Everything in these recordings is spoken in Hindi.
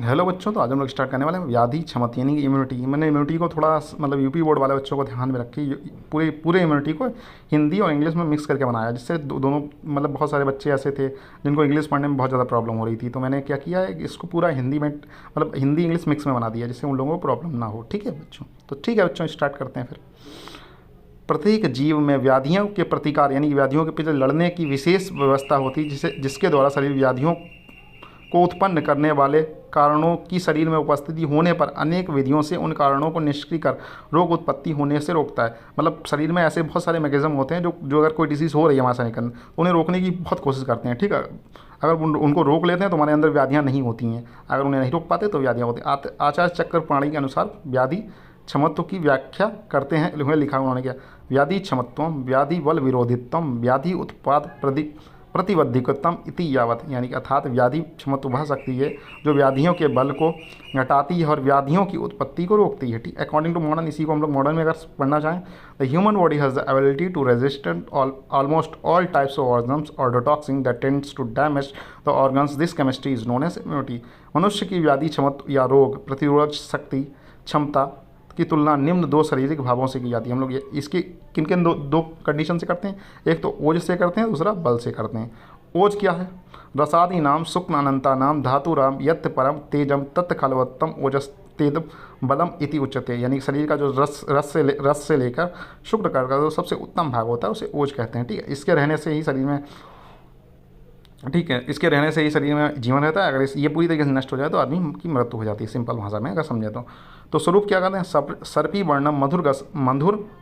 हेलो बच्चों, तो आज हम लोग स्टार्ट करने वाले हैं व्याधि क्षमता यानी कि इम्यूनिटी। मैंने इम्यूनिटी को थोड़ा मतलब यूपी बोर्ड वाले बच्चों को ध्यान में रख के पूरे पूरे इम्यूनिटी को हिंदी और इंग्लिश में मिक्स करके बनाया, जिससे दोनों मतलब बहुत सारे बच्चे ऐसे थे जिनको इंग्लिश पढ़ने में बहुत ज़्यादा प्रॉब्लम हो रही थी। तो मैंने क्या किया है कि इसको पूरा हिंदी में मतलब हिंदी इंग्लिश मिक्स में बना दिया, जिससे उन लोगों को प्रॉब्लम ना हो। ठीक है बच्चों? तो ठीक है बच्चों, स्टार्ट करते हैं फिर। प्रत्येक जीव में व्याधियों के प्रतिकार यानी कि व्याधियों के पीछे लड़ने की विशेष व्यवस्था होती है, जिसके द्वारा शरीर व्याधियों को उत्पन्न करने वाले कारणों की शरीर में उपस्थिति होने पर अनेक विधियों से उन कारणों को निष्क्रिय कर रोग उत्पत्ति होने से रोकता है। मतलब शरीर में ऐसे बहुत सारे मैकेनिज्म होते हैं जो अगर कोई डिसीज़ हो रही है हमारे शरीर के अंदर, तो उन्हें रोकने की बहुत कोशिश करते हैं। ठीक है, अगर उनको रोक लेते हैं तो हमारे अंदर व्याधियाँ नहीं होती हैं, अगर उन्हें नहीं रोक पाते तो व्याधियाँ होती हैं। आचार्य चक्र प्रणाली के अनुसार व्याधि क्षमत्व की व्याख्या करते हैं, लिखा उन्होंने क्या, व्याधि क्षमत्व व्याधि बल विरोधित्वम व्याधि उत्पाद प्रतिबद्धिकतम इति यावत, यानी कि अर्थात व्याधि क्षमत्व वह शक्ति है जो व्याधियों के बल को घटाती है और व्याधियों की उत्पत्ति को रोकती है। ठीक, अकॉर्डिंग टू मॉडर्न, इसी को हम लोग मॉडर्न में अगर पढ़ना चाहें, the human body has the ability to resistant almost all types of organs और detoxing that tends to damage the organs. This chemistry is known as immunity. मनुष्य की व्याधि क्षमत्व या रोग प्रतिरोधक शक्ति क्षमता की तुलना निम्न दो शारीरिक भावों से की जाती है। हम लोग ये इसकी किन किन दो कंडीशन से करते हैं, एक तो ओज से करते हैं, दूसरा बल से करते हैं। ओज क्या है? रसादि नाम शुक्ल अनंता नाम धातु राम यत् परम तेजम तत्खलवत्तम ओजस्तेद बलम इति उच्यते, यानी शरीर का जो रस से लेकर शुक्र का जो सबसे उत्तम भाग होता है उसे ओज कहते हैं। ठीक है, इसके रहने से ही शरीर में, ठीक है, इसके रहने से ही शरीर में जीवन रहता है। अगर ये पूरी तरीके से नष्ट हो जाए तो आदमी की मृत्यु हो जाती है, सिंपल भाषा में अगर समझे तो स्वरूप क्या कहते हैं? सर्पी वर्णम मधुर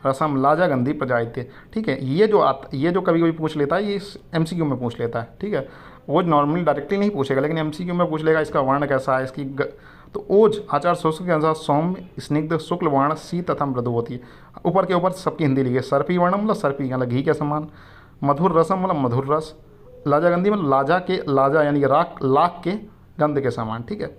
रसम लाजा गंधी प्रजायते। ठीक है, ये जो कभी कभी पूछ लेता है, ये एमसीक्यू में पूछ लेता है। ठीक है, ओज नॉर्मली डायरेक्टली नहीं पूछेगा, लेकिन एमसीक्यू में पूछ लेगा इसका वर्ण कैसा है, तो ओज आचार शोषक के अनुसार सौम्य स्निग्ध शुक्ल वर्ण सी तथा मृदु होती है। ऊपर के ऊपर सबकी हिंदी लिखी है। सर्पी वर्णम मतलब सर्पी मतलब घी के समान, मधुर रसम मतलब मधुर रस, लाजा गंधी मतलब लाजा यानी कि लाख के गंध के समान। ठीक है,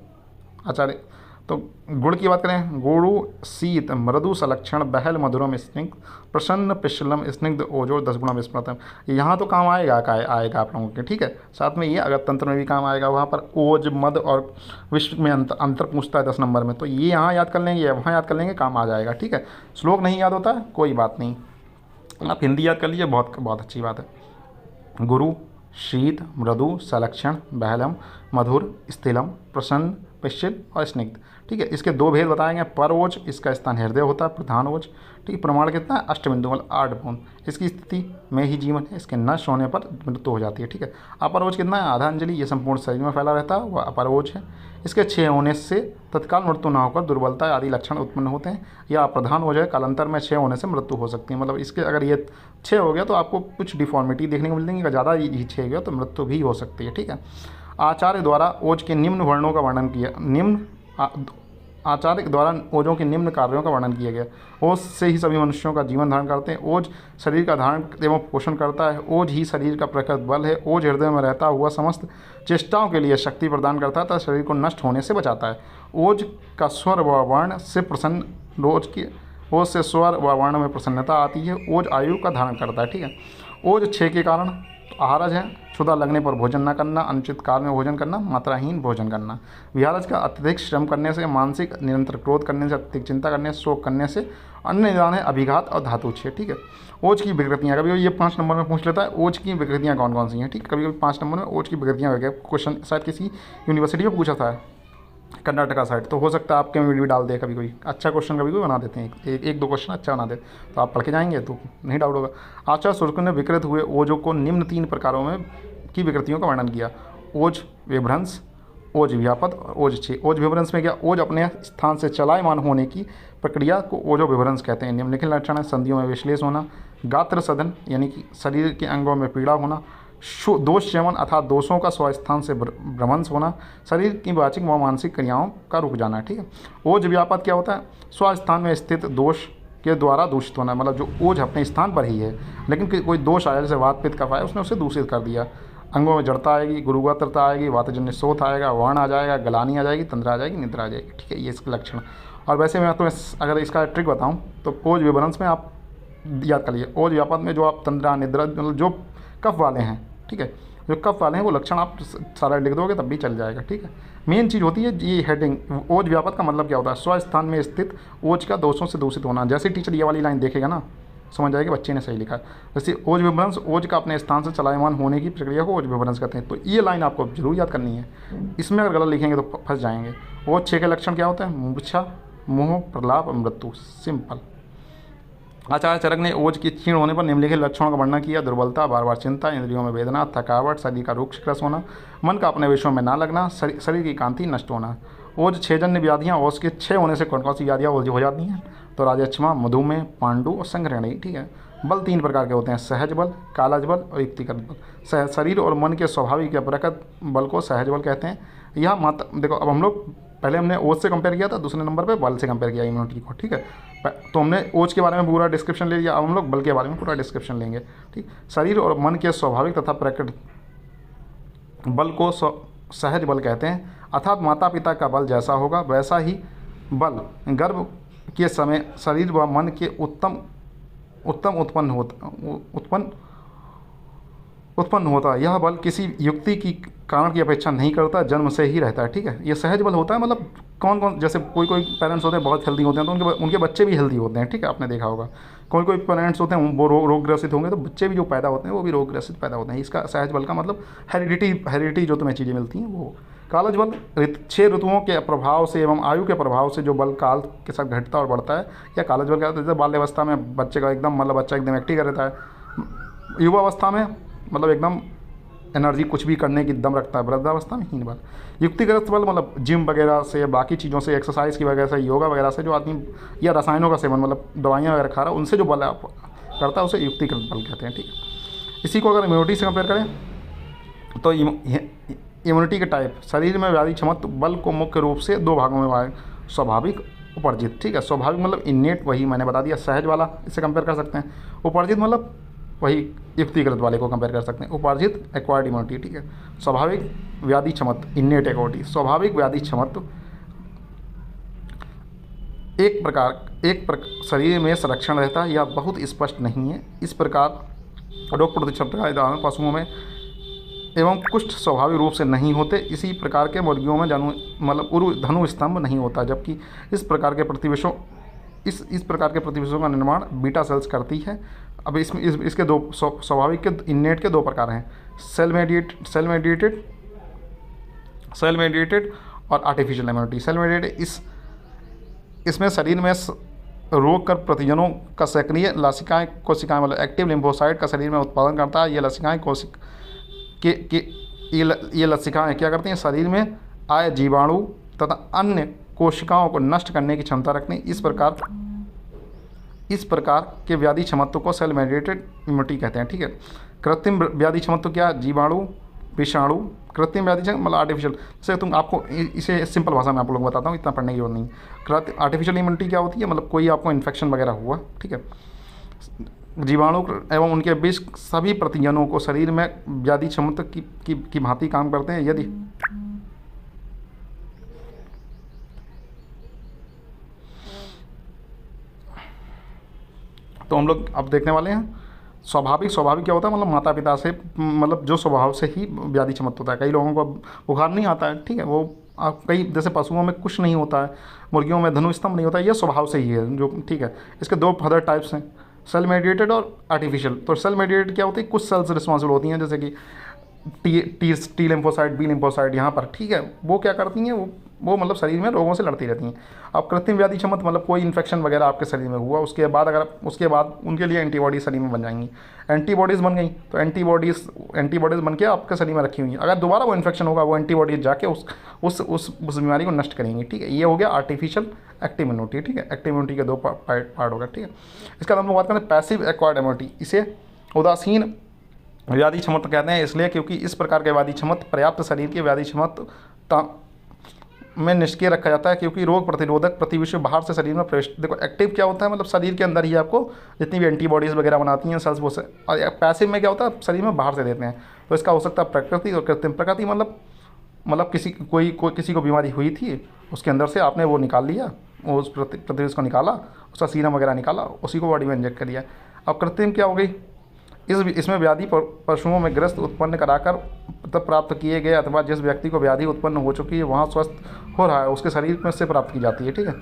आचार्य। तो गुड़ की बात करें, गुरु शीत मृदु सलक्षण बहल मधुरम स्निग्ध प्रसन्न पिशलम स्निग्ध ओजोर 10 गुणा विस्मृतम। यहाँ तो काम आएगा आप लोगों के। ठीक है, साथ में ये अगर तंत्र में भी काम आएगा, वहाँ पर ओज मद और विश्व में अंतर पूछता है 10 नंबर में, तो ये यहाँ याद कर लेंगे, वहाँ याद कर लेंगे, काम आ जाएगा। ठीक है, श्लोक नहीं याद होता है कोई बात नहीं, आप हिंदी याद कर लीजिए, बहुत बहुत अच्छी बात है। गुरु शीत मृदु सलक्षण बहलम मधुर स्थिलम प्रसन्न पिश्चिल और स्निग्ध। ठीक है, इसके दो भेद बताएंगे। पर ओज, इसका स्थान हृदय होता है, प्रधान ओज। ठीक है, प्रमाण कितना है? अष्टबिंदु मतलब 8 बूंद। इसकी स्थिति में ही जीवन है, इसके नष्ट होने पर मृत्यु हो जाती है। ठीक है, अपर ओज कितना है? आधा अंजलि, ये संपूर्ण शरीर में फैला रहता है, वह अपर ओज है। इसके 6 होने से तत्काल मृत्यु न होकर दुर्बलता आदि लक्षण उत्पन्न होते हैं। या प्रधान ओज है, कालांतर में 6 होने से मृत्यु हो सकती है। मतलब इसके अगर ये 6 हो गया तो आपको कुछ डिफॉर्मिटी देखने को मिलेंगी, अगर ज़्यादा ही 6 हो गया तो मृत्यु भी हो सकती है। ठीक है, आचार्य द्वारा ओज के निम्न वर्णों का वर्णन किया, आचार्य द्वारा ओजों के निम्न कार्यों का वर्णन किया गया। ओज से ही सभी मनुष्यों का जीवन धारण करते हैं। ओज शरीर का धारण एवं पोषण करता है। ओज ही शरीर का प्रकृत बल है। ओज हृदय में रहता हुआ समस्त चेष्टाओं के लिए शक्ति प्रदान करता है तथा शरीर को नष्ट होने से बचाता है। ओज का स्वर व वर्ण से प्रसन्न ओज से स्वर व वर्ण में प्रसन्नता आती है। ओज आयु का धारण करता है। ठीक है, ओज 6 के कारण आहारज है। क्षुधा लगने पर भोजन न करना, अनुचित काल में भोजन करना, मात्राहीन भोजन करना। विहारज का अत्यधिक श्रम करने से, मानसिक निरंतर क्रोध करने से, अत्यधिक चिंता करने से, शोक करने से। अन्य निदान है अभिघात और धातु 6। ठीक है, ओज की विकृतियाँ कभी कभी ये 5 नंबर में पूछ लेता है, ओज की विकृतियाँ कौन कौन सी हैं। ठीक, कभी कभी 5 नंबर में ओज की विकृतियाँ वगैरह क्वेश्चन शायद किसी यूनिवर्सिटी में पूछा था कर्नाटका साइड, तो हो सकता है आपके में भी डाल दे कभी कोई अच्छा क्वेश्चन, कभी कोई बना देते हैं, एक दो क्वेश्चन अच्छा बना दे, तो आप पढ़ के जाएंगे तो नहीं डाउट होगा। आचार्य शुक्ल ने विकृत हुए ओजों को निम्न 3 प्रकारों में की विकृतियों का वर्णन किया। ओज विभ्रंश, ओज व्यापद और ओज 6। ओज विभ्रंश में क्या? ओज अपने स्थान से चलायमान होने की प्रक्रिया को ओजो विभ्रंश कहते हैं। निम्नलिखित लक्षण है: संधियों में विश्लेष होना, गात्र सदन यानी कि शरीर के अंगों में पीड़ा होना, दोष चयन अर्थात दोषों का स्वस्थान से भ्रंश होना, शरीर की वाचिक व मानसिक क्रियाओं का रुक जाना। ठीक है, ओज व्यापद क्या होता है? स्वस्थान में स्थित दोष के द्वारा दूषित होना, मतलब जो ओज अपने स्थान पर ही है लेकिन कोई दोष आया, जैसे वात पित्त कफ आया, उसने उसे दूषित कर दिया। अंगों में जड़ता आएगी, गुरुगात्रता आएगी, वातजन्य शोथ आएगा, वर्ण आ जाएगा, गलानी आ जाएगी, तंद्रा आ जाएगी, निद्रा आ जाएगी। ठीक है, ये इसके लक्षण। और वैसे मैं तुम्हें अगर इसका ट्रिक बताऊँ तो ओज विभ्रंश में आप याद कर लीजिए, ओज व्यापद में जो आप तंद्रा निद्रा मतलब जो कफ वाले हैं, ठीक है, जो कफ वाले हैं वो लक्षण आप सारा लिख दोगे तब भी चल जाएगा, ठीक है। मेन चीज़ होती है ये हेडिंग, ओज व्यापक का मतलब क्या होता है, स्वस्थान में स्थित ओज का दोषों से दूषित होना। जैसे टीचर ये वाली लाइन देखेगा ना, समझ जाएगा बच्चे ने सही लिखा है। जैसे ओज विभ्रंश, ओज का अपने स्थान से चलायमान होने की प्रक्रिया को ओज विभ्रंश कहते हैं। तो ये लाइन आपको जरूर याद करनी है, इसमें अगर गलत लिखेंगे तो फंस जाएंगे। ओज 6 के लक्षण क्या होते हैं, मूर्छा, मोह, प्रलाप और मृत्यु। सिंपल। आचार्य चरक ने ओज के क्षीण होने पर निम्नलिखित लक्षणों का वर्णन किया: दुर्बलता, बार बार चिंता, इंद्रियों में वेदना, थकावट, शरीर का रूक्ष क्रस होना, मन का अपने विषयों में ना लगना, शरीर की कांति नष्ट होना। ओज 6 जन्य व्याधियाँ, ओज के 6 होने से कौन कौन सी व्याधियाँ हो जाती हैं, तो राजक्षमा, मधुमेह, पांडु और संग्रहणी, ठीक है। बल 3 प्रकार के होते हैं, सहज बल, कालज बल और युक्तिगत बल। शरीर और मन के स्वाभाविक या प्रकृत बल को सहज बल कहते हैं। यह मात्रा देखो, अब हम लोग पहले हमने ओज से कंपेयर किया था, दूसरे नंबर पे बल से कंपेयर किया इम्यूनिटी को, ठीक है। तो हमने ओज के बारे में पूरा डिस्क्रिप्शन ले लिया, अब हम लोग बल के बारे में पूरा डिस्क्रिप्शन लेंगे, ठीक। शरीर और मन के स्वाभाविक तथा प्रकृत बल को सहज बल कहते हैं, अर्थात माता पिता का बल जैसा होगा वैसा ही बल गर्भ के समय शरीर व मन के उत्पन्न होता है। यह बल किसी युक्ति की कारण की अपेक्षा नहीं करता, जन्म से ही रहता है, ठीक है। ये सहज बल होता है, मतलब कौन कौन, जैसे कोई पेरेंट्स होते हैं बहुत हेल्दी होते हैं तो उनके बच्चे भी हेल्दी होते हैं, ठीक है, आपने देखा होगा। कोई पेरेंट्स होते हैं वो रोग ग्रसित होंगे तो बच्चे भी जो पैदा होते हैं वो भी रोग ग्रसित पैदा होते हैं। इसका सहज बल का मतलब हेरिडिटी जो तुम्हें चीज़ें मिलती हैं वो। कालज बल 6 ऋतुओं के प्रभाव से एवं आयु के प्रभाव से जो बल काल के साथ घटता और बढ़ता है, या कालज बल कहते हैं। जैसे बाल्यावस्था में बच्चे का एकदम मतलब बच्चा एकदम एक्टिव कर रहता है, युवावस्था में मतलब एकदम एनर्जी कुछ भी करने की दम रखता है, वृद्धावस्था में हीन बल। युक्तिगत बल मतलब जिम वगैरह से, बाकी चीज़ों से, एक्सरसाइज की वजह से, योगा वगैरह से जो आदमी, या रसायनों का सेवन मतलब दवाइयाँ वगैरह खा रहा है उनसे जो बल आप करता है उसे युक्तिगत बल कहते हैं, ठीक है। इसी को अगर इम्यूनिटी से कंपेयर करें तो इम्यूनिटी के टाइप, शरीर में व्याधि क्षमता बल को मुख्य रूप से 2 भागों में भाग, स्वाभाविक, उपार्जित, ठीक है। स्वाभाविक मतलब इन्नेट, वही मैंने बता दिया, सहज वाला इससे कंपेयर कर सकते हैं। उपार्जित मतलब वही युक्तिगत वाले को कंपेयर कर सकते हैं। उपार्जित एक्वायर्ड इम्यूनिटी, ठीक है। स्वाभाविक व्याधि क्षमता, इन्नेट इम्यूनिटी। स्वाभाविक व्याधि क्षमता शरीर में संरक्षण रहता है या बहुत स्पष्ट नहीं है। इस प्रकार रोग प्रतिशत का उदाहरण पशुओं में एवं कुष्ठ स्वाभाविक रूप से नहीं होते। इसी प्रकार के मुर्गियों में धनु स्तंभ नहीं होता, जबकि इस प्रकार के प्रतिविषयों का निर्माण बीटा सेल्स करती है। अब इसके 2 स्वाभाविक के इन्नेट के 2 प्रकार हैं, सेल मेडिएटेड और आर्टिफिशियल इम्यूनिटी। सेल मेडिएटेड इसमें शरीर में रोग कर प्रतिजनों का सक्रिय कोशिकाएं मतलब एक्टिव लिम्फोसाइट का शरीर में उत्पादन करता है। ये लसिकाएं क्या करती हैं, शरीर में आए जीवाणु तथा अन्य कोशिकाओं को नष्ट करने की क्षमता रखती हैं। इस प्रकार के व्याधि क्षमत्व को सेल मेडिएटेड इम्यूनिटी कहते हैं, ठीक है। कृत्रिम व्याधि क्षमत्व क्या, जीवाणु, विषाणु। कृत्रिम व्याधि मतलब आर्टिफिशियल, जैसे आपको इसे सिंपल भाषा में आप लोग बताता हूँ, इतना पढ़ने की जरूरत नहीं। आर्टिफिशियल इम्यूनिटी क्या होती है, मतलब कोई आपको इन्फेक्शन वगैरह हुआ, ठीक है, जीवाणु एवं उनके विष सभी प्रतिजनों को शरीर में व्याधि क्षमता की भांति काम करते हैं। यदि तो हम लोग अब देखने वाले हैं स्वाभाविक क्या होता है, मतलब माता पिता से, मतलब जो स्वभाव से ही व्याधि क्षमता होता है। कई लोगों को बुखार नहीं आता है, ठीक है, वो कई जैसे पशुओं में कुछ नहीं होता है, मुर्गियों में धनु स्तंभ नहीं होता है, ये स्वभाव से ही है जो, ठीक है। इसके 2 फर्दर टाइप्स हैं, सेल मेडिएटेड और आर्टिफिशियल। तो सेल मेडिएटेड क्या होती है, कुछ सेल्स रिस्पॉन्सिबल होती हैं, जैसे कि टी लिम्फोसाइट, बी लिम्फोसाइट यहाँ पर, ठीक है, वो क्या करती हैं, वो मतलब शरीर में रोगों से लड़ती रहती हैं। अब कृत्रिम व्याधि क्षमता मतलब कोई इन्फेक्शन वगैरह आपके शरीर में हुआ, उसके बाद उनके लिए एंटीबॉडीज शरीर में बन जाएंगी। एंटीबॉडीज़ बन गई तो एंटीबॉडीज़ बन के आपके शरीर में रखी हुई हैं। अगर दोबारा वो इन्फेक्शन होगा, वो एंटीबॉडीज जाके उस बीमारी को नष्ट करेंगी, ठीक है। ये हो गया आर्टिफिशियल एक्टिव इम्यूनिटी, ठीक है। एक्टिव इम्यूनिटी के 2 पार्ट हो गए, ठीक है। इसका हम लोग बात करें पैसिव एक्वायर्ड इम्यूनिटी। इसे उदासीन व्याधि क्षमता कहते हैं, इसलिए क्योंकि इस प्रकार के व्याधि क्षमता पर्याप्त शरीर की व्याधि क्षमता में निष्क्रिय रखा जाता है, क्योंकि रोग प्रतिरोधक प्रतिविषय बाहर से शरीर में प्रवेश। देखो एक्टिव क्या होता है, मतलब शरीर के अंदर ही आपको जितनी भी एंटीबॉडीज़ वगैरह बनाती हैं सेल्स, वो से, और पैसिव में क्या होता है, शरीर में बाहर से देते हैं। तो इसका हो सकता है प्रकृति और कृत्रिम। प्रकृति मतलब किसी को बीमारी हुई थी, उसके अंदर से आपने वो निकाल लिया, उस प्रतिविषय को निकाला, उसका सीरम वगैरह निकाला, उसी को बॉडी में इंजेक्ट कर दिया। अब कृत्रिम क्या हो गई, इसमें व्याधि पशुओं में ग्रस्त उत्पन्न कराकर तब प्राप्त किए गए अथवा जिस व्यक्ति को व्याधि उत्पन्न हो चुकी है वहाँ स्वस्थ हो रहा है उसके शरीर में से प्राप्त की जाती है। ठीक है,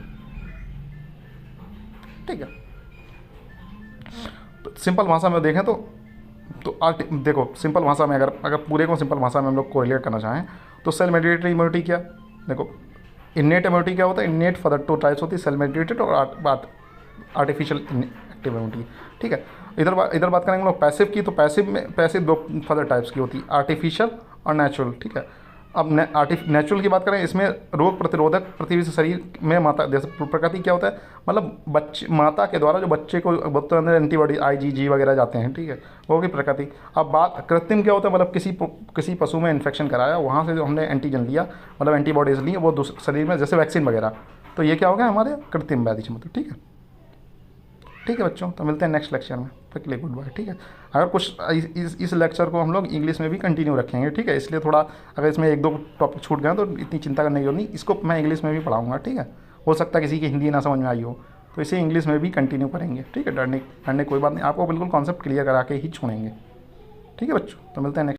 ठीक है। तो सिंपल भाषा में देखें तो देखो सिंपल भाषा में अगर पूरे को सिंपल भाषा में हम लोग कोरिलेट करना चाहें तो सेल मेडिएटेड इम्यूनिटी क्या, देखो इन्नेट इम्यूनिटी क्या होता है, innate for the two types होती है, सेल मेडिएटेड और आर्टिफिशियल एक्टिव इम्यूनिटी। ठीक है, इधर बात करेंगे हम लोग पैसिव की, तो पैसिव दो फर्दर टाइप्स की होती है, आर्टिफिशियल और नेचुरल। ठीक है, अब नेचुरल की बात करें, इसमें रोग प्रतिरोधक पृथ्वी से शरीर में माता जैसे प्रकृति क्या होता है, मतलब बच्चे माता के द्वारा जो बच्चे को बच्चों के अंदर एंटीबॉडी IgG वगैरह जाते हैं। ठीक है, वो की प्रकृति। अब बात कृत्रिम क्या होता है, मतलब किसी पशु में इन्फेक्शन कराया, वहाँ से जो हमने एंटीजन लिया, मतलब एंटीबॉडीज़ ली, वो शरीर में जैसे वैक्सीन वगैरह, तो ये क्या हो गया हमारे कृत्रिम व्याधि क्षमता। ठीक है, ठीक है बच्चों, तो मिलते हैं नेक्स्ट लेक्चर में, तब के लिए गुड बाय। ठीक है, अगर कुछ इस लेक्चर को हम लोग इंग्लिश में भी कंटिन्यू रखेंगे। ठीक है, इसलिए थोड़ा अगर इसमें एक दो टॉपिक छूट गए तो इतनी चिंता करने की जरूरत नहीं, इसको मैं इंग्लिश में भी पढ़ाऊंगा। ठीक है, हो सकता है किसी की हिंदी ना समझ में आई हो, तो इसे इंग्लिश में भी कंटिन्यू करेंगे। ठीक है, डरने कोई बात नहीं, आपको बिल्कुल कॉन्सेप्ट क्लियर करा के ही छोड़ेंगे। ठीक है बच्चों, तो मिलते हैं नेक्स्ट।